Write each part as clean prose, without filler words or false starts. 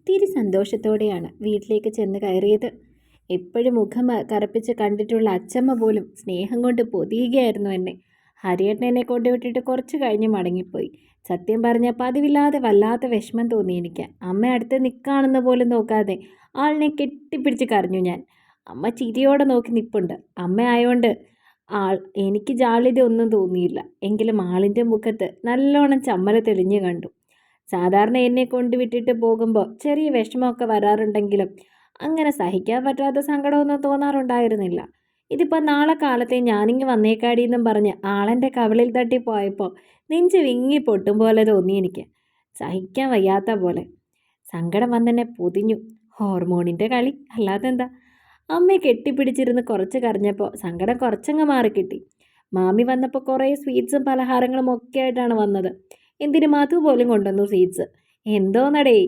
ഒത്തിരി സന്തോഷത്തോടെയാണ് വീട്ടിലേക്ക് ചെന്ന് കയറിയത്. എപ്പോഴും മുഖം കറുപ്പിച്ച് കണ്ടിട്ടുള്ള അച്ചമ്മ പോലും സ്നേഹം കൊണ്ട് പൊതിയുകയായിരുന്നു എന്നെ. ഹരിയേട്ടൻ എന്നെ കൊണ്ടുവിട്ടിട്ട് കുറച്ച് കഴിഞ്ഞ് മടങ്ങിപ്പോയി. സത്യം പറഞ്ഞ പതിവില്ലാതെ വല്ലാത്ത വിഷമം തോന്നി എനിക്ക്. അമ്മ അടുത്ത് നിൽക്കാണെന്ന് പോലും നോക്കാതെ ആളിനെ കെട്ടിപ്പിടിച്ച് കരഞ്ഞു ഞാൻ. അമ്മ ചിരിയോടെ നോക്കി നിൽപ്പുണ്ട്. അമ്മ ആയോണ്ട് എനിക്ക് ജാള്യത ഒന്നും തോന്നിയില്ല. എങ്കിലും ആളിൻ്റെ മുഖത്ത് നല്ലോണം ചമ്മല തെളിഞ്ഞു കണ്ടു. സാധാരണ എന്നെ കൊണ്ടുവിട്ടിട്ട് പോകുമ്പോൾ ചെറിയ വിഷമമൊക്കെ വരാറുണ്ടെങ്കിലും അങ്ങനെ സഹിക്കാൻ പറ്റാത്ത സങ്കടമൊന്നും തോന്നാറുണ്ടായിരുന്നില്ല. ഇതിപ്പോൾ നാളെ കാലത്തെ ഞാനിങ്ങ് വന്നേക്കാടിയെന്നും പറഞ്ഞ് ആളെൻ്റെ കവിളിൽ തട്ടി പോയപ്പോൾ നെഞ്ച് വിങ്ങി പൊട്ടും പോലെ തോന്നി എനിക്ക്. സഹിക്കാൻ വയ്യാത്ത പോലെ സങ്കടം വന്നെന്നെ പൊതിഞ്ഞു. ഹോർമോണിൻ്റെ കളി, അല്ലാതെന്താ. അമ്മയെ കെട്ടിപ്പിടിച്ചിരുന്ന് കുറച്ച് കരഞ്ഞപ്പോൾ സങ്കടം കുറച്ചങ്ങ് മാറിക്കിട്ടി. മാമി വന്നപ്പോൾ കുറേ സ്വീറ്റ്സും പലഹാരങ്ങളും ഒക്കെ ആയിട്ടാണ് വന്നത്. എന്തിനു മധു പോലും കൊണ്ടുവന്നു സ്വീറ്റ്സ്. എന്തോന്നടേ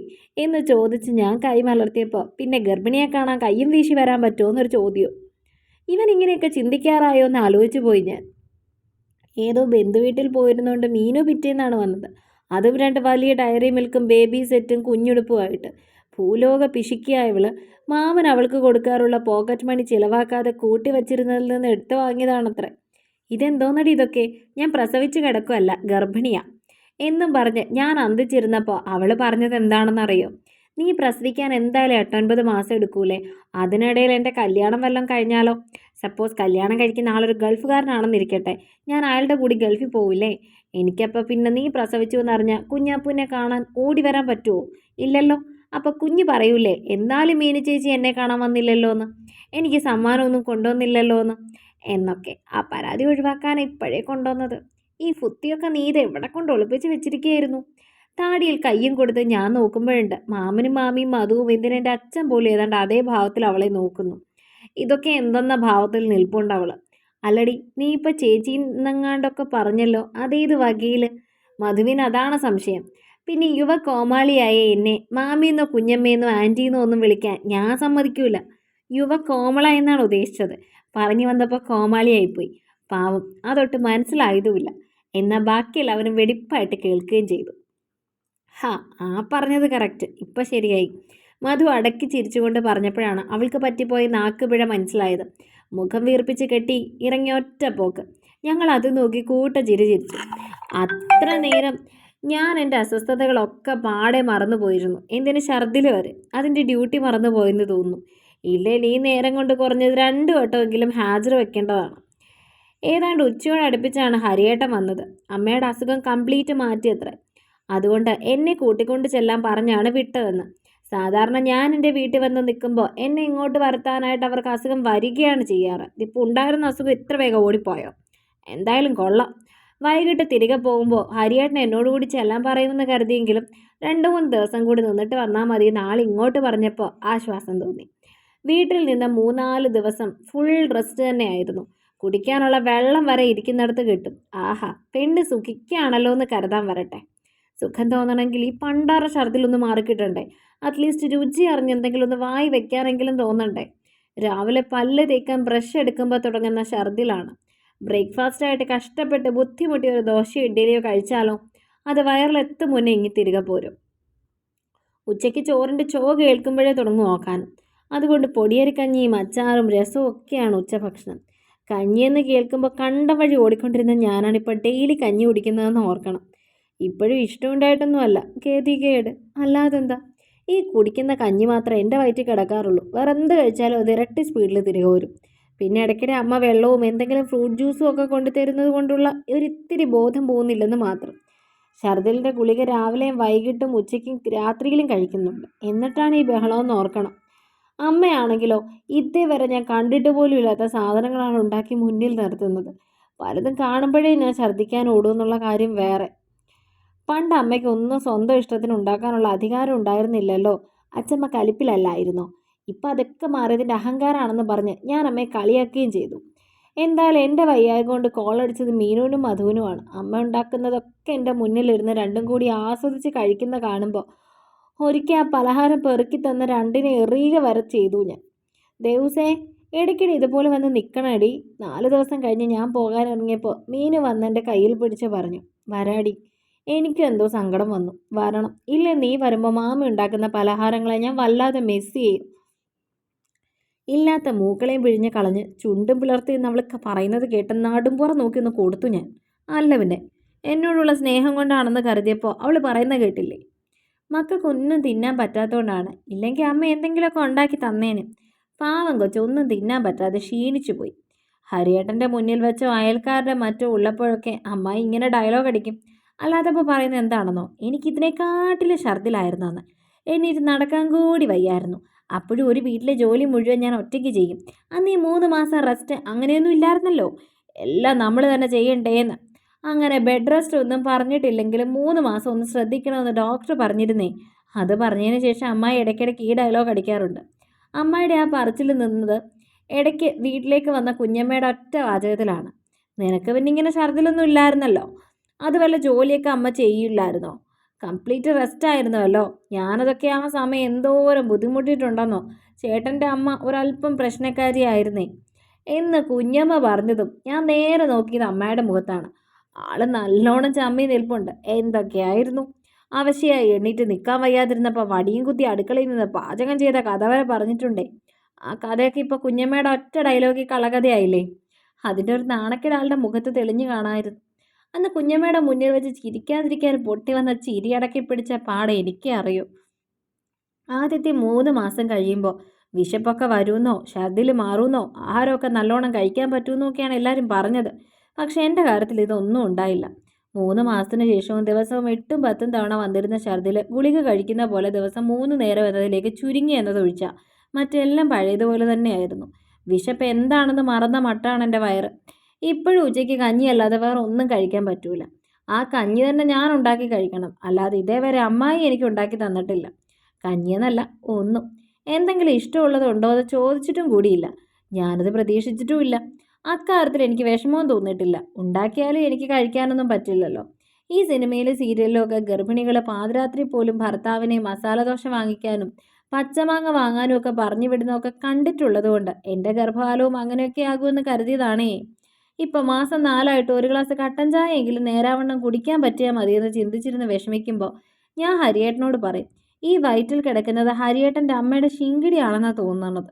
എന്ന് ചോദിച്ച് ഞാൻ കൈ മലർത്തിയപ്പോൾ പിന്നെ ഗർഭിണിയെ കാണാൻ കയ്യും വീശി വരാൻ പറ്റുമോ എന്നൊരു ചോദ്യം. ഇവൻ ഇങ്ങനെയൊക്കെ ചിന്തിക്കാറായോ എന്ന് ആലോചിച്ച് പോയി ഞാൻ. ഏതോ ബന്ധുവീട്ടിൽ പോയിരുന്നുകൊണ്ട് മീനു പിറ്റേന്നാണ് വന്നത്. അതും 2 വലിയ ഡയറി മിൽക്കും ബേബി സെറ്റും കുഞ്ഞുടുപ്പുമായിട്ട്. ഭൂലോക പിശുക്കിയായവള് മാമൻ അവൾക്ക് കൊടുക്കാറുള്ള പോക്കറ്റ് മണി ചിലവാക്കാതെ കൂട്ടി വച്ചിരുന്നതിൽ നിന്ന് എടുത്തു വാങ്ങിയതാണത്രേ. ഇതെന്തോന്നടി ഇതൊക്കെ, ഞാൻ പ്രസവിച്ച് കിടക്കുമല്ല, ഗർഭിണിയാ എന്നും പറഞ്ഞ് ഞാൻ അന്തിച്ചിരുന്നപ്പോൾ അവൾ പറഞ്ഞത് എന്താണെന്നറിയോ? നീ പ്രസവിക്കാൻ എന്തായാലും 8-9 മാസം എടുക്കൂലേ, അതിനിടയിൽ എൻ്റെ കല്യാണം വല്ലതും കഴിഞ്ഞാലോ? സപ്പോസ് കല്യാണം കഴിക്കുന്ന ആളൊരു ഗൾഫുകാരനാണെന്നിരിക്കട്ടെ, ഞാൻ അയാളുടെ കൂടി ഗൾഫിൽ പോവില്ലേ? എനിക്കപ്പോൾ പിന്നെ നീ പ്രസവിച്ചു എന്നറിഞ്ഞാൽ കുഞ്ഞാപ്പൂനെ കാണാൻ ഓടി വരാൻ പറ്റുമോ? ഇല്ലല്ലോ. അപ്പോൾ കുഞ്ഞ് പറയൂലേ, എന്നാലും മീനു ചേച്ചി എന്നെ കാണാൻ വന്നില്ലല്ലോ എന്ന്, എനിക്ക് സമ്മാനമൊന്നും കൊണ്ടുവന്നില്ലല്ലോ എന്നൊക്കെ. ആ പരാതി ഒഴിവാക്കാൻ ഇപ്പോഴേ കൊണ്ടുവന്നത്. ഈ ഫുത്തിയൊക്കെ നീ ഇത് എവിടെ കൊണ്ട് ഒളിപ്പിച്ച് വെച്ചിരിക്കുകയായിരുന്നു? താടിയിൽ കയ്യും കൊടുത്ത് ഞാൻ നോക്കുമ്പോഴുണ്ട് മാമനും മാമിയും മധുവും എന്തിനെൻ്റെ അച്ഛൻ പോലും ഏതാണ്ട് അതേ ഭാവത്തിൽ അവളെ നോക്കുന്നു. ഇതൊക്കെ എന്തെന്ന ഭാവത്തിൽ നിൽപ്പുണ്ടവൾ. അല്ലടി, നീ ഇപ്പം ചേച്ചി എന്നങ്ങാണ്ടൊക്കെ പറഞ്ഞല്ലോ, അതേത് വകയിൽ? മധുവിന് അതാണ് സംശയം. പിന്നെ യുവ കോമാളിയായ എന്നെ മാമിയെന്നോ കുഞ്ഞമ്മയെന്നോ ആൻറ്റിന്നോ ഒന്നും വിളിക്കാൻ ഞാൻ സമ്മതിക്കൂല. യുവ കോമള എന്നാണ് ഉദ്ദേശിച്ചത്. പറഞ്ഞു വന്നപ്പോൾ കോമാളിയായിപ്പോയി. പാവം, അതൊട്ട് മനസ്സിലായതുമില്ല. എന്നാൽ ബാക്കിയെല്ലാവരും വെടിപ്പായിട്ട് കേൾക്കുകയും ചെയ്തു. ആ പറഞ്ഞത് കറക്റ്റ്, ഇപ്പം ശരിയായി. മധു അടക്കി ചിരിച്ചുകൊണ്ട് പറഞ്ഞപ്പോഴാണ് അവൾക്ക് പറ്റിപ്പോയ നാക്കുപിഴ മനസ്സിലായത്. മുഖം വീർപ്പിച്ച് കെട്ടി ഇറങ്ങി ഒറ്റ പോക്ക്. ഞങ്ങൾ അത് നോക്കി ചിരി ചിരിച്ചു. അത്ര നേരം ഞാൻ എൻ്റെ അസ്വസ്ഥതകളൊക്കെ പാടെ മറന്നുപോയിരുന്നു. എന്തിന് ഛർദിൽ വരെ അതിൻ്റെ ഡ്യൂട്ടി മറന്നു പോയെന്ന് തോന്നുന്നു. ഇല്ലെങ്കിൽ ഈ നേരം കൊണ്ട് കുറഞ്ഞത് 2 വട്ടമെങ്കിലും ഹാജർ വെക്കേണ്ടതാണ്. ഏതാണ്ട് ഉച്ചയോടടുപ്പിച്ചാണ് ഹരിയേട്ടൻ വന്നത്. അമ്മയുടെ അസുഖം കംപ്ലീറ്റ് മാറ്റിയത്രേ. അതുകൊണ്ട് എന്നെ കൂട്ടിക്കൊണ്ട് ചെല്ലാൻ പറഞ്ഞാണ് വിട്ടതെന്ന്. സാധാരണ ഞാൻ എൻ്റെ വീട്ടിൽ വന്ന് നിൽക്കുമ്പോൾ എന്നെ ഇങ്ങോട്ട് വരുത്താനായിട്ട് അവർക്ക് അസുഖം വരികയാണ് ചെയ്യാറ്. ഇപ്പോൾ ഉണ്ടായിരുന്ന അസുഖം ഇത്ര വേഗം ഓടിപ്പോയോ? എന്തായാലും കൊള്ളാം. വൈകിട്ട് തിരികെ പോകുമ്പോൾ ഹരിയേട്ടൻ എന്നോടുകൂടി ചെല്ലാൻ പറയുമെന്ന് കരുതിയെങ്കിലും 2-3 ദിവസം കൂടി നിന്നിട്ട് വന്നാൽ മതി നാളെ ഇങ്ങോട്ട് പറഞ്ഞപ്പോൾ ആശ്വാസം തോന്നി. വീട്ടിൽ നിന്ന് 3-4 ദിവസം ഫുൾ റെസ്റ്റ് തന്നെയായിരുന്നു. കുടിക്കാനുള്ള വെള്ളം വരെ ഇരിക്കുന്നിടത്ത് കിട്ടും. ആഹാ, പെണ്ണ് സുഖിക്കുകയാണല്ലോ എന്ന് കരുതാൻ വരട്ടെ. സുഖം തോന്നണമെങ്കിൽ ഈ പണ്ടാറ ഛർദിലൊന്ന് മാറിക്കിട്ടണ്ടേ? അറ്റ്ലീസ്റ്റ് രുചി അറിഞ്ഞെന്തെങ്കിലും ഒന്ന് വായി വെക്കാനെങ്കിലും തോന്നണ്ടേ? രാവിലെ പല്ല് തേക്കാൻ ബ്രഷ് എടുക്കുമ്പോൾ തുടങ്ങുന്ന ഛർദിലാണ്. ബ്രേക്ക്ഫാസ്റ്റായിട്ട് കഷ്ടപ്പെട്ട് ബുദ്ധിമുട്ടി ഒരു ദോശയോ ഇഡ്ഡലിയോ കഴിച്ചാലോ അത് വയറിലെത്തും മുന്നേ ഇങ്ങി തിരികെ പോരും. ഉച്ചയ്ക്ക് ചോറിൻ്റെ കേൾക്കുമ്പോഴേ തുടങ്ങും നോക്കാനും. അതുകൊണ്ട് പൊടിയരിക്കഞ്ഞിയും അച്ചാറും രസവും ഒക്കെയാണ് ഉച്ചഭക്ഷണം. കഞ്ഞിയെന്ന് കേൾക്കുമ്പോൾ കണ്ട വഴി ഓടിക്കൊണ്ടിരുന്ന ഞാനാണിപ്പോൾ ഡെയിലി കഞ്ഞി കുടിക്കുന്നതെന്ന് ഓർക്കണം. ഇപ്പോഴും ഇഷ്ടമുണ്ടായിട്ടൊന്നുമല്ല, കേട്. അല്ലാതെന്താ, ഈ കുടിക്കുന്ന കഞ്ഞി മാത്രമേ എൻ്റെ വയറ്റിൽ കിടക്കാറുള്ളൂ. വേറെ എന്ത് കഴിച്ചാലും അത് ഇരട്ടി സ്പീഡിൽ തിരികെ വരും. പിന്നെ ഇടയ്ക്കിടെ അമ്മ വെള്ളവും എന്തെങ്കിലും ഫ്രൂട്ട് ജ്യൂസും ഒക്കെ കൊണ്ടുതരുന്നത് കൊണ്ടുള്ള ഒരിത്തിരി ബോധം പോകുന്നില്ലെന്ന് മാത്രം. ഛർദിലിൻ്റെ ഗുളിക രാവിലെയും വൈകിട്ടും ഉച്ചയ്ക്കും രാത്രിയിലും കഴിക്കുന്നുണ്ട്. എന്നിട്ടാണ് ഈ ബഹളമെന്ന് ഓർക്കണം. അമ്മയാണെങ്കിലോ ഇതേവരെ ഞാൻ കണ്ടിട്ട് പോലും ഇല്ലാത്ത സാധനങ്ങളാണ് ഉണ്ടാക്കി മുന്നിൽ നിർത്തുന്നത്. പലതും കാണുമ്പോഴേ ഞാൻ ഛർദ്ദിക്കാൻ ഓടുമെന്നുള്ള കാര്യം വേറെ. പണ്ട് അമ്മയ്ക്ക് ഒന്നും സ്വന്തം ഇഷ്ടത്തിന് ഉണ്ടാക്കാനുള്ള അധികാരം ഉണ്ടായിരുന്നില്ലല്ലോ. അച്ഛമ്മ കലിപ്പിലല്ലായിരുന്നോ? ഇപ്പം അതൊക്കെ മാറിയതിൻ്റെ അഹങ്കാരമാണെന്ന് പറഞ്ഞ് ഞാൻ അമ്മയെ കളിയാക്കുകയും ചെയ്തു. എന്തായാലും എൻ്റെ വയ്യായ കൊണ്ട് കോളടിച്ചത് മീനുവിനും മധുവിനുമാണ്. അമ്മ ഉണ്ടാക്കുന്നതൊക്കെ എൻ്റെ മുന്നിലിരുന്ന് രണ്ടും കൂടി ആസ്വദിച്ച് കഴിക്കുന്ന കാണുമ്പോൾ ഒരിക്കൽ ആ പലഹാരം പെറുക്കി തന്ന 2നെ എറിയുക വരെ ചെയ്തു ഞാൻ. ദേവൂസേ, ഇടയ്ക്കിടെ ഇതുപോലെ വന്ന് നിൽക്കണടി. 4 ദിവസം കഴിഞ്ഞ് ഞാൻ പോകാനിറങ്ങിയപ്പോൾ മീന് വന്നെൻ്റെ കയ്യിൽ പിടിച്ച് പറഞ്ഞു, വരാടി. എനിക്കും എന്തോ സങ്കടം വന്നു. വരണം. ഇല്ലേ നീ വരുമ്പോൾ മാമ ഉണ്ടാക്കുന്ന പലഹാരങ്ങളെ ഞാൻ വല്ലാതെ മിസ് ചെയ്യും. ഇല്ലാത്ത മൂക്കളെയും പിഴിഞ്ഞ് കളഞ്ഞ് ചുണ്ടും പിളർത്തി എന്ന് അവൾ പറയുന്നത് കേട്ട് നാടുംപുറം നോക്കി ഒന്ന് കൊടുത്തു ഞാൻ. അല്ല പിന്നെ എന്നോടുള്ള സ്നേഹം കൊണ്ടാണെന്ന് കരുതിയപ്പോൾ അവൾ പറയുന്ന കേട്ടില്ലേ. മക്കൾക്കൊന്നും തിന്നാൻ പറ്റാത്തതുകൊണ്ടാണ്. ഇല്ലെങ്കിൽ അമ്മ എന്തെങ്കിലുമൊക്കെ ഉണ്ടാക്കി തന്നേന്. പാവം കൊച്ചൊന്നും തിന്നാൻ പറ്റാതെ ക്ഷീണിച്ചു പോയി. ഹരിയേട്ടൻ്റെ മുന്നിൽ വെച്ചോ അയൽക്കാരുടെ മറ്റോ ഉള്ളപ്പോഴൊക്കെ അമ്മായി ഇങ്ങനെ ഡയലോഗ് അടിക്കും. അല്ലാത്തപ്പോൾ പറയുന്നത് എന്താണെന്നോ, എനിക്കിതിനെക്കാട്ടിലും ഛർദിലായിരുന്നു അന്ന്. എണീറ്റ് നടക്കാൻ കൂടി വയ്യായിരുന്നു. അപ്പോഴും ഒരു വീട്ടിലെ ജോലി മുഴുവൻ ഞാൻ ഒറ്റയ്ക്ക് ചെയ്യും. അന്ന് ഈ 3 മാസം റെസ്റ്റ് അങ്ങനെയൊന്നും ഇല്ലായിരുന്നല്ലോ. എല്ലാം നമ്മൾ തന്നെ ചെയ്യണ്ടേന്ന്. അങ്ങനെ ബെഡ് റെസ്റ്റ് ഒന്നും പറഞ്ഞിട്ടില്ലെങ്കിലും 3 മാസം ഒന്ന് ശ്രദ്ധിക്കണമെന്ന് ഡോക്ടർ പറഞ്ഞിരുന്നേ. അത് പറഞ്ഞതിന് ശേഷം അമ്മായി ഇടയ്ക്കിടയ്ക്ക് ഈ ഡയലോഗ് അടിക്കാറുണ്ട്. അമ്മായിയുടെ ആ പറച്ചിൽ നിന്നത് ഇടയ്ക്ക് വീട്ടിലേക്ക് വന്ന കുഞ്ഞമ്മയുടെ ഒറ്റ വാചകത്തിലാണ്. നിനക്ക് പിന്നെ ഇങ്ങനെ ഛർദിലൊന്നും ഇല്ലായിരുന്നല്ലോ, അത് വല്ല ജോലിയൊക്കെ അമ്മ ചെയ്യില്ലായിരുന്നോ? Complete rest ആയിരുന്നുവല്ലോ. ഞാനതൊക്കെ ആ സമയം എന്തോരം ബുദ്ധിമുട്ടിയിട്ടുണ്ടെന്നോ. ചേട്ടൻ്റെ അമ്മ ഒരല്പം പ്രശ്നക്കാരിയായിരുന്നേ എന്ന് കുഞ്ഞമ്മ പറഞ്ഞതും ഞാൻ നേരെ നോക്കിയത് അമ്മയുടെ മുഖത്താണ്. ആള് നല്ലോണം ചമ്മി നിൽപ്പുണ്ട്. എന്തൊക്കെയായിരുന്നു. അവശയായി എണ്ണീറ്റ് നിൽക്കാൻ വയ്യാതിരുന്നപ്പോൾ വടിയും കുത്തി അടുക്കളയിൽ നിന്ന് പാചകം ചെയ്ത കഥ വരെ പറഞ്ഞിട്ടുണ്ടേ. ആ കഥയൊക്കെ ഇപ്പോൾ കുഞ്ഞമ്മയുടെ ഒറ്റ ഡയലോഗിൽ കളകഥയായില്ലേ. അതിൻ്റെ ഒരു നാണക്കേട് ആളുടെ മുഖത്ത് തെളിഞ്ഞു കാണാമായിരുന്നു. അന്ന് കുഞ്ഞമ്മയുടെ മുന്നിൽ വെച്ച് ചിരിക്കാതിരിക്കാൻ പൊട്ടി വന്ന ചിരി അടക്കി പിടിച്ച പാടെ എനിക്കേ അറിയൂ. ആദ്യത്തെ 3 മാസം കഴിയുമ്പോൾ വിശപ്പൊക്കെ വരുമെന്നോ ഛർദിൽ മാറുമെന്നോ ആഹാരമൊക്കെ നല്ലോണം കഴിക്കാൻ പറ്റുമെന്നൊക്കെയാണ് എല്ലാവരും പറഞ്ഞത്. പക്ഷേ എൻ്റെ കാര്യത്തിൽ ഇതൊന്നും ഉണ്ടായില്ല. 3 മാസത്തിന് ശേഷവും ദിവസവും 8ഉം 10ഉം തവണ വന്നിരുന്ന ഛർദിൽ ഗുളിക കഴിക്കുന്ന പോലെ ദിവസം 3 നേരം എന്നതിലേക്ക് ചുരുങ്ങി എന്നതൊഴിച്ചാൽ മറ്റെല്ലാം പഴയതുപോലെ തന്നെയായിരുന്നു. വിശപ്പ് എന്താണെന്ന് മറന്ന മട്ടാണ് എൻ്റെ വയറ്. ഇപ്പോഴും ഉച്ചയ്ക്ക് കഞ്ഞിയല്ലാതെ വേറെ ഒന്നും കഴിക്കാൻ പറ്റൂല. ആ കഞ്ഞി തന്നെ ഞാൻ ഉണ്ടാക്കി കഴിക്കണം. അല്ലാതെ ഇതേവരെ അമ്മായി എനിക്ക് ഉണ്ടാക്കി തന്നിട്ടില്ല. കഞ്ഞിയെന്നല്ല ഒന്നും. എന്തെങ്കിലും ഇഷ്ടമുള്ളത് ഉണ്ടോ എന്ന് ചോദിച്ചിട്ടും കൂടിയില്ല. ഞാനത് പ്രതീക്ഷിച്ചിട്ടുമില്ല. അക്കാര്യത്തിൽ എനിക്ക് വിഷമവും തോന്നിയിട്ടില്ല. ഉണ്ടാക്കിയാലും എനിക്ക് കഴിക്കാനൊന്നും പറ്റില്ലല്ലോ. ഈ സിനിമയിലും സീരിയലിലും ഒക്കെ ഗർഭിണികൾ പാതിരാത്രി പോലും ഭർത്താവിനെ മസാലദോശ വാങ്ങിക്കാനും പച്ചമാങ്ങ വാങ്ങാനും ഒക്കെ പറഞ്ഞു വിടുന്നതൊക്കെ കണ്ടിട്ടുള്ളത് കൊണ്ട് എൻ്റെ ഗർഭകാലവും അങ്ങനെയൊക്കെ ആകുമെന്ന് കരുതിയതാണേ. ഇപ്പം മാസം 4 ആയിട്ട് ഒരു ഗ്ലാസ് കട്ടൻ ചായ എങ്കിലും നേരാവണ്ണം കുടിക്കാൻ പറ്റിയാൽ മതിയെന്ന് ചിന്തിച്ചിരുന്ന് വിഷമിക്കുമ്പോൾ ഞാൻ ഹരിയേട്ടനോട് പറയും, ഈ വയറ്റിൽ കിടക്കുന്നത് ഹരിയേട്ടൻ്റെ അമ്മയുടെ ശിങ്കിടിയാണെന്നാണ് തോന്നുന്നത്.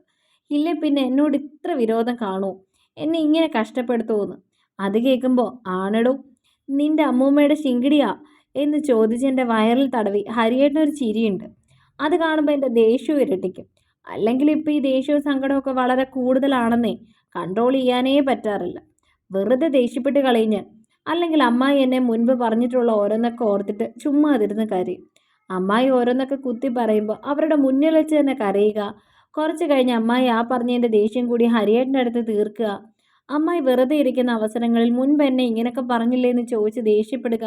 ഇല്ലേ പിന്നെ എന്നോട് ഇത്ര വിരോധം കാണുമോ, എന്നെ ഇങ്ങനെ കഷ്ടപ്പെടുത്തുമെന്ന്. അത് കേൾക്കുമ്പോൾ ആണെടോ നിൻ്റെ അമ്മൂമ്മയുടെ ശിങ്കിടിയാ എന്ന് ചോദിച്ച് എൻ്റെ വയറിൽ തടവി ഹരിയേട്ടനൊരു ചിരിയുണ്ട്. അത് കാണുമ്പോൾ എൻ്റെ ദേഷ്യവും ഇരട്ടിക്കും. അല്ലെങ്കിൽ ഇപ്പോൾ ഈ ദേഷ്യവും സങ്കടമൊക്കെ വളരെ കൂടുതലാണെന്നേ, കൺട്രോൾ ചെയ്യാനേ പറ്റാറില്ല. വെറുതെ ദേഷ്യപ്പെട്ട് കളയും ഞാൻ. അല്ലെങ്കിൽ അമ്മായി എന്നെ മുൻപ് പറഞ്ഞിട്ടുള്ള ഓരോന്നൊക്കെ ഓർത്തിട്ട് ചുമ്മാ അതിരുന്ന് കരയും. അമ്മായി ഓരോന്നൊക്കെ കുത്തി പറയുമ്പോൾ അവരുടെ മുന്നിൽ വെച്ച് തന്നെ കരയുക. കുറച്ച് കഴിഞ്ഞ് അമ്മായി ആ പറഞ്ഞതിൻ്റെ ദേഷ്യം കൂടി ഹരിയേട്ടൻ്റെ അടുത്ത് തീർക്കുക. അമ്മായി വെറുതെ ഇരിക്കുന്ന അവസരങ്ങളിൽ മുൻപ് എന്നെ ഇങ്ങനെയൊക്കെ പറഞ്ഞില്ലേ എന്ന് ചോദിച്ച് ദേഷ്യപ്പെടുക.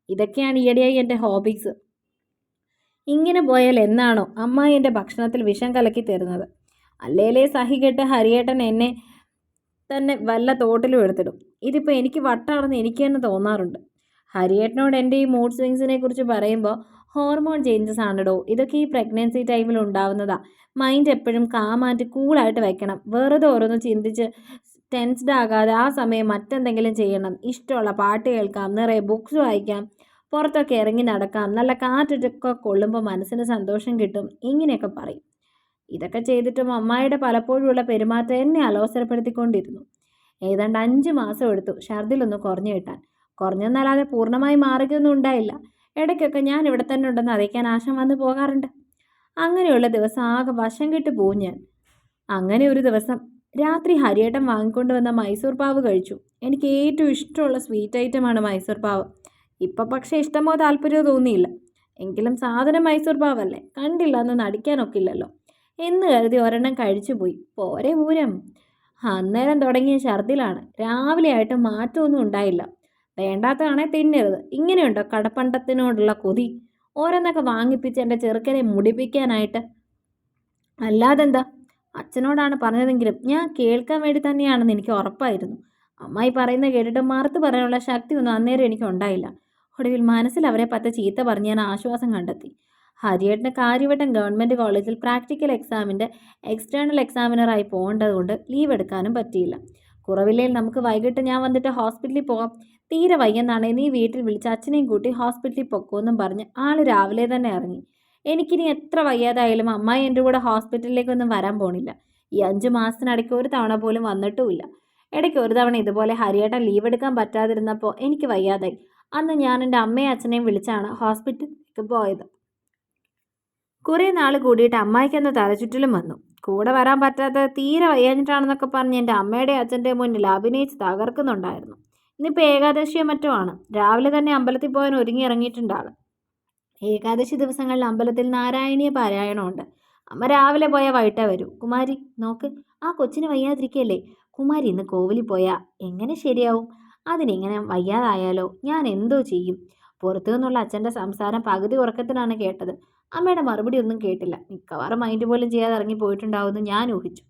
ഇതൊക്കെയാണ് ഈയിടെയായി എൻ്റെ ഹോബീസ്. ഇങ്ങനെ പോയാൽ എന്നാണോ അമ്മായി എൻ്റെ ഭക്ഷണത്തിൽ വിഷം കലക്കി തരുന്നത്. അല്ലേലേ സഹികെട്ട് ഹരിയേട്ടൻ എന്നെ തന്നെ വല്ല തോട്ടിലും എടുത്തിടും. ഇതിപ്പോൾ എനിക്ക് വട്ടാണെന്ന് എനിക്ക് തന്നെ തോന്നാറുണ്ട്. ഹരിയേട്ടനോട് എൻ്റെ ഈ മൂഡ് സ്വിങ്സിനെ കുറിച്ച് പറയുമ്പോൾ ഹോർമോൺ ചേഞ്ചസ് ആണെടോ, ഇതൊക്കെ ഈ പ്രഗ്നൻസി ടൈമിൽ ഉണ്ടാവുന്നതാ. മൈൻഡ് എപ്പോഴും കാമായിട്ട് കൂളായിട്ട് വെക്കണം. വെറുതെ ഓരോന്ന് ചിന്തിച്ച് ടെൻസ്ഡ് ആകാതെ ആ സമയം മറ്റെന്തെങ്കിലും ചെയ്യണം. ഇഷ്ടമുള്ള പാട്ട് കേൾക്കാം, നിറയെ ബുക്സ് വായിക്കാം, പുറത്തൊക്കെ ഇറങ്ങി നടക്കാം, നല്ല കാറ്റൊക്കെ കൊള്ളുമ്പോൾ മനസ്സിന് സന്തോഷം കിട്ടും, ഇങ്ങനെയൊക്കെ പറയും. ഇതൊക്കെ ചെയ്തിട്ടും അമ്മായിയുടെ പലപ്പോഴുമുള്ള പെരുമാറ്റം എന്നെ അലോസരപ്പെടുത്തിക്കൊണ്ടിരുന്നു. ഏതാണ്ട് 5 മാസം എടുത്തു ഛർദിലൊന്ന് കുറഞ്ഞു കിട്ടാൻ. കുറഞ്ഞെന്നല്ലാതെ പൂർണ്ണമായി മാറുകയൊന്നും ഉണ്ടായില്ല. ഇടയ്ക്കൊക്കെ ഞാൻ ഇവിടെ തന്നെ ഉണ്ടെന്ന് അറിയിക്കാൻ ആശം വന്ന് പോകാറുണ്ട്. അങ്ങനെയുള്ള ദിവസം ആകെ വശം കെട്ട് പോവും ഞാൻ. അങ്ങനെ ഒരു ദിവസം രാത്രി ഹരിയേട്ടൻ വാങ്ങിക്കൊണ്ട് വന്ന മൈസൂർ പാവ് കഴിച്ചു. എനിക്ക് ഏറ്റവും ഇഷ്ടമുള്ള സ്വീറ്റ് ഐറ്റമാണ് മൈസൂർ പാവ്. ഇപ്പം പക്ഷേ ഇഷ്ടമോ താല്പര്യമോ തോന്നിയില്ല. എങ്കിലും സാധനം മൈസൂർ പാവല്ലേ, കണ്ടില്ല എന്ന് നടിക്കാനൊക്കില്ലല്ലോ എന്ന് കരുതി ഒരെണ്ണം കഴിച്ചു പോയി. പോരെ പൂരം. അന്നേരം തുടങ്ങിയ ഛർദിലാണ്. രാവിലെ ആയിട്ട് മാറ്റമൊന്നും ഉണ്ടായില്ല. വേണ്ടാത്തതാണേ തിന്നരുത്. ഇങ്ങനെയുണ്ടോ കടപ്പണ്ടത്തിനോടുള്ള കൊതി? ഓരോന്നൊക്കെ വാങ്ങിപ്പിച്ച് എൻ്റെ ചെറുക്കനെ മുടിപ്പിക്കാനായിട്ട്. അല്ലാതെന്താ. അച്ഛനോടാണ് പറഞ്ഞതെങ്കിലും ഞാൻ കേൾക്കാൻ വേണ്ടി തന്നെയാണെന്ന് എനിക്ക് ഉറപ്പായിരുന്നു. അമ്മായി പറയുന്നത് കേട്ടിട്ട് മറുത്ത് പറയാനുള്ള ശക്തിയൊന്നും അന്നേരം എനിക്ക് ഉണ്ടായില്ല. ഒടുവിൽ മനസ്സിൽ അവരെ പത്ത് ചീത്ത പറഞ്ഞ് ഞാൻ ആശ്വാസം കണ്ടെത്തി. ഹരിയേട്ടന് കാര്യവട്ടം ഗവൺമെൻറ് കോളേജിൽ പ്രാക്ടിക്കൽ എക്സാമിൻ്റെ എക്സ്റ്റേണൽ എക്സാമിനറായി പോകേണ്ടതുകൊണ്ട് ലീവ് എടുക്കാനും പറ്റിയില്ല. കുറവില്ലേൽ നമുക്ക് വൈകിട്ട് ഞാൻ വന്നിട്ട് ഹോസ്പിറ്റലിൽ പോകാം. തീരെ വയ്യെന്നാണേ നീ വീട്ടിൽ വിളിച്ച് അച്ഛനെയും കൂട്ടി ഹോസ്പിറ്റലിൽ പൊക്കോന്നും പറഞ്ഞ് ആൾ രാവിലെ തന്നെ ഇറങ്ങി. എനിക്കിനി എത്ര വയ്യാതായാലും അമ്മായി എൻ്റെ കൂടെ ഹോസ്പിറ്റലിലേക്കൊന്നും വരാൻ പോണില്ല. ഈ 5 മാസത്തിനിടയ്ക്ക് ഒരു തവണ പോലും വന്നിട്ടുമില്ല. ഇടയ്ക്ക് ഒരു തവണ ഇതുപോലെ ഹരിയേട്ടൻ ലീവ് എടുക്കാൻ പറ്റാതിരുന്നപ്പോൾ എനിക്ക് വയ്യാതായി. അന്ന് ഞാൻ എൻ്റെ അമ്മയും അച്ഛനെയും വിളിച്ചാണ് ഹോസ്പിറ്റലിലേക്ക് പോയത്. കുറേ നാൾ കൂടിയിട്ട് അമ്മായിക്കെന്ന് തലചുറ്റലും വന്നു. കൂടെ വരാൻ പറ്റാത്തത് തീരെ വയ്യാഞ്ഞിട്ടാണെന്നൊക്കെ പറഞ്ഞ് എൻ്റെ അമ്മയുടെ അച്ഛൻ്റെ മുന്നിൽ അഭിനയിച്ച് തകർക്കുന്നുണ്ടായിരുന്നു. ഇന്നിപ്പോൾ ഏകാദശിയോ മറ്റോ ആണ്. രാവിലെ തന്നെ അമ്പലത്തിൽ പോകാൻ ഒരുങ്ങി ഇറങ്ങിയിട്ടുണ്ട് ആൾ. ഏകാദശി ദിവസങ്ങളിൽ അമ്പലത്തിൽ നാരായണീയ പാരായണമുണ്ട്. അമ്മ രാവിലെ പോയാൽ വൈകിട്ടേ വരൂ. കുമാരി നോക്ക്, ആ കൊച്ചിന് വയ്യാതിരിക്കല്ലേ. കുമാരി ഇന്ന് കോവിലിൽ പോയാൽ എങ്ങനെ ശരിയാവും? അതിനിങ്ങനെ വയ്യാതായാലോ? ഞാൻ എന്തോ ചെയ്യും? പുറത്തു നിന്നുള്ള അച്ഛൻ്റെ സംസാരം പകുതി ഉറക്കത്തിലാണ് കേട്ടത്. അമ്മയുടെ മറുപടി ഒന്നും കേട്ടില്ല. മിക്കവാറും മൈൻഡ് പോലും ചെയ്യാതെ ഇറങ്ങി പോയിട്ടുണ്ടാവുമെന്ന് ഞാൻ ഊഹിച്ചു.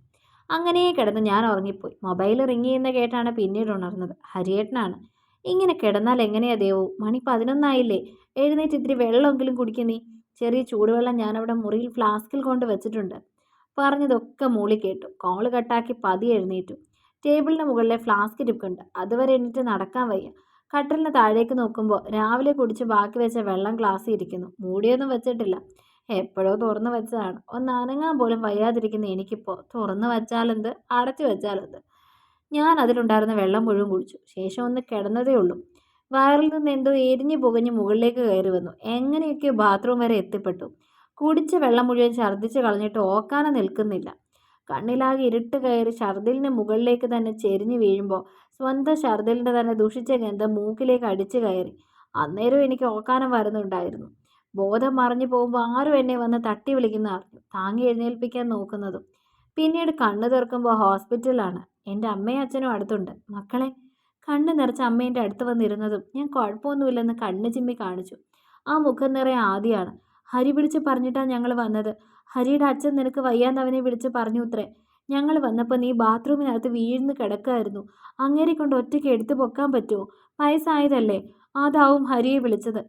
അങ്ങനെ കിടന്ന് ഞാൻ ഉറങ്ങിപ്പോയി. മൊബൈൽ റിങ് ചെയ്യുന്ന കേട്ടാണ് പിന്നീട് ഉണർന്നത്. ഹരിയേട്ടനാണ്. ഇങ്ങനെ കിടന്നാൽ എങ്ങനെയാ ദേവു? മണി 11 ആയില്ലേ? എഴുന്നേറ്റ് ഇത്തിരി വെള്ളമെങ്കിലും കുടിക്കും നീ. ചെറിയ ചൂടുവെള്ളം ഞാനവിടെ മുറിയിൽ ഫ്ലാസ്കിൽ കൊണ്ട് വെച്ചിട്ടുണ്ട്. പറഞ്ഞതൊക്കെ മൂളി കേട്ടു. കോള് കട്ടാക്കി പതിയെ എഴുന്നേറ്റു. ടേബിളിന് മുകളിലെ ഫ്ലാസ്ക് ഇരിപ്പുണ്ട്. അതുവരെ എണീറ്റ് നടക്കാൻ വയ്യ. കട്ടിലിന് താഴേക്ക് നോക്കുമ്പോൾ രാവിലെ കുടിച്ച് ബാക്കി വെച്ച വെള്ളം ഗ്ലാസ്സിൽ ഇരിക്കുന്നു. മൂടിയൊന്നും വെച്ചിട്ടില്ല. എപ്പോഴോ തുറന്നു വെച്ചതാണ്. ഒന്ന് അനങ്ങാൻ പോലും വയ്യാതിരിക്കുന്ന എനിക്കിപ്പോൾ തുറന്നു വെച്ചാലെന്ത്, അടച്ചു വെച്ചാലെന്ത്? ഞാൻ അതിലുണ്ടായിരുന്ന വെള്ളം മുഴുവൻ കുടിച്ചു. ശേഷം ഒന്ന് കിടന്നതേ ഉള്ളൂ. വയറിൽ നിന്ന് എന്തോ എരിഞ്ഞു പുകഞ്ഞ് മുകളിലേക്ക് കയറി വന്നു. എങ്ങനെയൊക്കെയോ ബാത്റൂം വരെ എത്തിപ്പെട്ടു. കുടിച്ച വെള്ളം മുഴുവൻ ഛർദ്ദിച്ച് കളഞ്ഞിട്ട് ഓക്കാനം നിൽക്കുന്നില്ല. കണ്ണിലാകെ ഇരുട്ട് കയറി ഛർദിലിന് മുകളിലേക്ക് തന്നെ ചെരിഞ്ഞു വീഴുമ്പോൾ സ്വന്തം ഛർദിലിൻ്റെ തന്നെ ദുഷിച്ച ഗന്ധം മൂക്കിലേക്ക് അടിച്ചു കയറി. അന്നേരം എനിക്ക് ഓക്കാനം വരുന്നുണ്ടായിരുന്നു. ബോധം മറിഞ്ഞു പോകുമ്പോൾ ആരും എന്നെ വന്ന് തട്ടി വിളിക്കുന്ന അറിഞ്ഞു. താങ്ങി എഴുന്നേൽപ്പിക്കാൻ നോക്കുന്നതും. പിന്നീട് കണ്ണു തുറക്കുമ്പോൾ ഹോസ്പിറ്റലാണ്. എൻ്റെ അമ്മയും അച്ഛനും അടുത്തുണ്ട്. മക്കളെ, കണ്ണ് നിറച്ച് അമ്മേൻ്റെ അടുത്ത് വന്നിരുന്നതും ഞാൻ കുഴപ്പമൊന്നുമില്ലെന്ന് കണ്ണ് ചിമ്മി കാണിച്ചു. ആ മുഖം നിറയെ ആദിയാണ്. ഹരി വിളിച്ച് പറഞ്ഞിട്ടാണ് ഞങ്ങൾ വന്നത്. ഹരിയുടെ അച്ഛൻ നിനക്ക് വയ്യാന്നവനെ വിളിച്ച് പറഞ്ഞു ഉത്രേ. ഞങ്ങൾ വന്നപ്പോൾ നീ ബാത്റൂമിനകത്ത് വീഴ്ന്ന് കിടക്കായിരുന്നു. അങ്ങേരെ കൊണ്ട് ഒറ്റയ്ക്ക് എടുത്തു പൊക്കാൻ പറ്റുമോ? വയസ്സായതല്ലേ? അതാവും ഹരിയെ വിളിച്ചത്.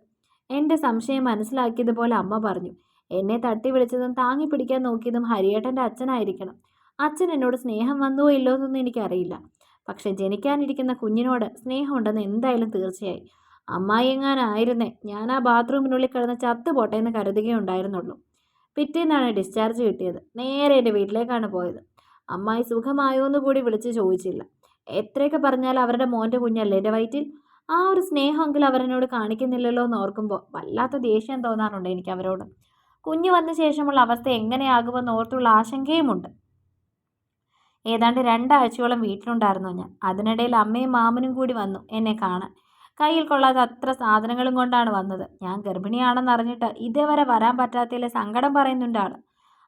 എൻ്റെ സംശയം മനസ്സിലാക്കിയതുപോലെ അമ്മ പറഞ്ഞു. എന്നെ തട്ടി വിളിച്ചതും താങ്ങി പിടിക്കാൻ നോക്കിയതും ഹരിയേട്ടൻ്റെ അച്ഛനായിരിക്കണം. അച്ഛൻ എന്നോട് സ്നേഹം വന്നുവോ ഇല്ലോ എന്നൊന്നും എനിക്കറിയില്ല. പക്ഷെ ജനിക്കാനിരിക്കുന്ന കുഞ്ഞിനോട് സ്നേഹമുണ്ടെന്ന് എന്തായാലും തീർച്ചയായി. അമ്മായി എങ്ങാനായിരുന്നേ ഞാൻ ആ ബാത്റൂമിനുള്ളിൽ കിടന്ന് ചത്തുപോട്ടെ എന്ന് കരുതുകയുണ്ടായിരുന്നുള്ളൂ. പിറ്റേന്നാണ് ഡിസ്ചാർജ് കിട്ടിയത്. നേരെ എൻ്റെ വീട്ടിലേക്കാണ് പോയത്. അമ്മായി സുഖമായോന്ന് കൂടി വിളിച്ച് ചോദിച്ചില്ല. എത്രയൊക്കെ പറഞ്ഞാൽ അവരുടെ മോൻ്റെ കുഞ്ഞല്ലേ എൻ്റെ വയറ്റിൽ. ആ ഒരു സ്നേഹമെങ്കിലും അവരെന്നോട് കാണിക്കുന്നില്ലല്ലോ എന്ന് ഓർക്കുമ്പോൾ വല്ലാത്ത ദേഷ്യം തോന്നാറുണ്ട് എനിക്ക് അവരോട്. കുഞ്ഞ് വന്ന ശേഷമുള്ള അവസ്ഥ എങ്ങനെയാകുമെന്ന് ഓർത്തുള്ള ആശങ്കയുമുണ്ട്. ഏതാണ്ട് 2 ആഴ്ചയോളം വീട്ടിലുണ്ടായിരുന്നു ഞാൻ. അതിനിടയിൽ അമ്മയും മാമനും കൂടി വന്നു എന്നെ കാണാൻ. കയ്യിൽ കൊള്ളാത്ത അത്ര സാധനങ്ങളും കൊണ്ടാണ് വന്നത്. ഞാൻ ഗർഭിണിയാണെന്ന് അറിഞ്ഞിട്ട് ഇതേവരെ വരാൻ പറ്റാത്തതിൽ സങ്കടം പറയുന്നുണ്ട് ആൾ.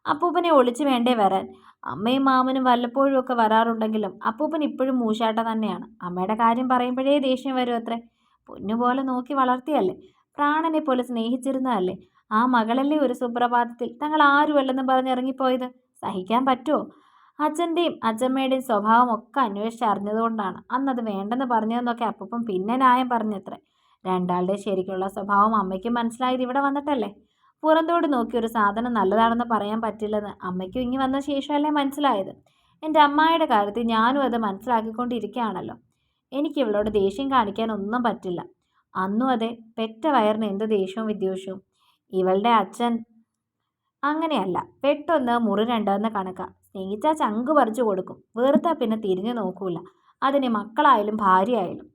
അപ്പൂപ്പനെ ഒളിച്ചു വേണ്ടേ വരാൻ. അമ്മയും മാമനും വല്ലപ്പോഴും ഒക്കെ വരാറുണ്ടെങ്കിലും അപ്പൂപ്പൻ ഇപ്പോഴും മൂശാട്ട തന്നെയാണ്. അമ്മയുടെ കാര്യം പറയുമ്പോഴേ ദേഷ്യം വരും അത്രേ. പൊന്നുപോലെ നോക്കി വളർത്തിയല്ലേ, പ്രാണനെ പോലെ സ്നേഹിച്ചിരുന്നതല്ലേ. ആ മകളല്ലേ ഒരു സുപ്രഭാതത്തിൽ തങ്ങൾ ആരുമല്ലെന്ന് പറഞ്ഞിറങ്ങിപ്പോയത്. സഹിക്കാൻ പറ്റുമോ? അച്ഛൻ്റെയും അച്ഛമ്മയുടെയും സ്വഭാവം ഒക്കെ അന്വേഷിച്ചറിഞ്ഞതുകൊണ്ടാണ് അന്നത് വേണ്ടെന്ന് പറഞ്ഞതെന്നൊക്കെ അപ്പൂപ്പൻ പിന്നെ ന്യായം പറഞ്ഞത്രേ. രണ്ടാളുടെ ശരിക്കുള്ള സ്വഭാവം അമ്മയ്ക്ക് മനസ്സിലായത് ഇവിടെ വന്നിട്ടല്ലേ. പുറന്തോട് നോക്കി ഒരു സാധനം നല്ലതാണെന്ന് പറയാൻ പറ്റില്ലെന്ന് അമ്മയ്ക്കും ഇങ്ങി വന്ന ശേഷമല്ലേ മനസ്സിലായത്. എൻ്റെ അമ്മായിയുടെ കാര്യത്തിൽ ഞാനും അത് മനസ്സിലാക്കിക്കൊണ്ടിരിക്കുകയാണല്ലോ. എനിക്ക് ഇവളോട് ദേഷ്യം കാണിക്കാൻ ഒന്നും പറ്റില്ല. അന്നും അതെ, പെറ്റ വയറിന് എന്ത് ദേഷ്യവും വിദ്വേഷവും. ഇവളുടെ അച്ഛൻ അങ്ങനെയല്ല. പെട്ടൊന്ന് മുറി രണ്ടെന്ന് കണക്കാ. സ്നേഹിച്ചാൽ ചങ്ക് പറിച്ചു കൊടുക്കും. വെറുതെ പിന്നെ തിരിഞ്ഞു നോക്കൂല. അതിന് മക്കളായാലും ഭാര്യയായാലും.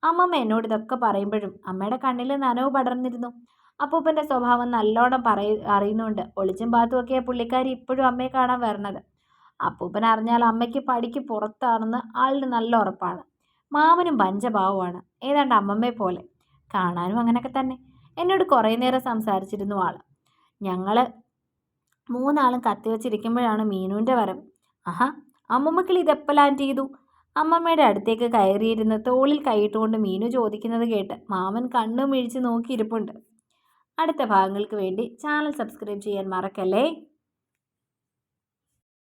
അമ്മമ്മ എന്നോട് ഇതൊക്കെ പറയുമ്പോഴും അമ്മയുടെ കണ്ണിൽ നനവ് പടർന്നിരുന്നു. അപ്പൂപ്പൻ്റെ സ്വഭാവം നല്ലോണം അറിയുന്നുണ്ട്. ഒളിച്ചും പാത്തുമൊക്കെ പുള്ളിക്കാരി ഇപ്പോഴും അമ്മയെ കാണാൻ വരണത്. അപ്പൂപ്പൻ അറിഞ്ഞാൽ അമ്മയ്ക്ക് പടിക്ക് പുറത്താണെന്ന് ആളിന് നല്ല ഉറപ്പാണ്. മാമനും പഞ്ചഭാവമാണ്. ഏതാണ്ട് അമ്മമ്മയെ പോലെ. കാണാനും അങ്ങനെയൊക്കെ തന്നെ. എന്നോട് കുറേ നേരം സംസാരിച്ചിരുന്നു ആൾ. ഞങ്ങൾ 3 ആളും കത്തിവെച്ചിരിക്കുമ്പോഴാണ് മീനുവിൻ്റെ വരവ്. ആഹാ, അമ്മമ്മക്കിൾ ഇതെപ്പോൾ ലാൻഡ് ചെയ്തു? അമ്മമ്മയുടെ അടുത്തേക്ക് കയറിയിരുന്ന് തോളിൽ കൈയിട്ടുകൊണ്ട് മീനു ചോദിക്കുന്നത് കേട്ട് മാമൻ കണ്ണും മിഴിച്ച് നോക്കിയിരിപ്പുണ്ട്. അടുത്ത ഭാഗങ്ങൾക്ക് വേണ്ടി ചാനൽ സബ്സ്ക്രൈബ് ചെയ്യാൻ മറക്കല്ലേ.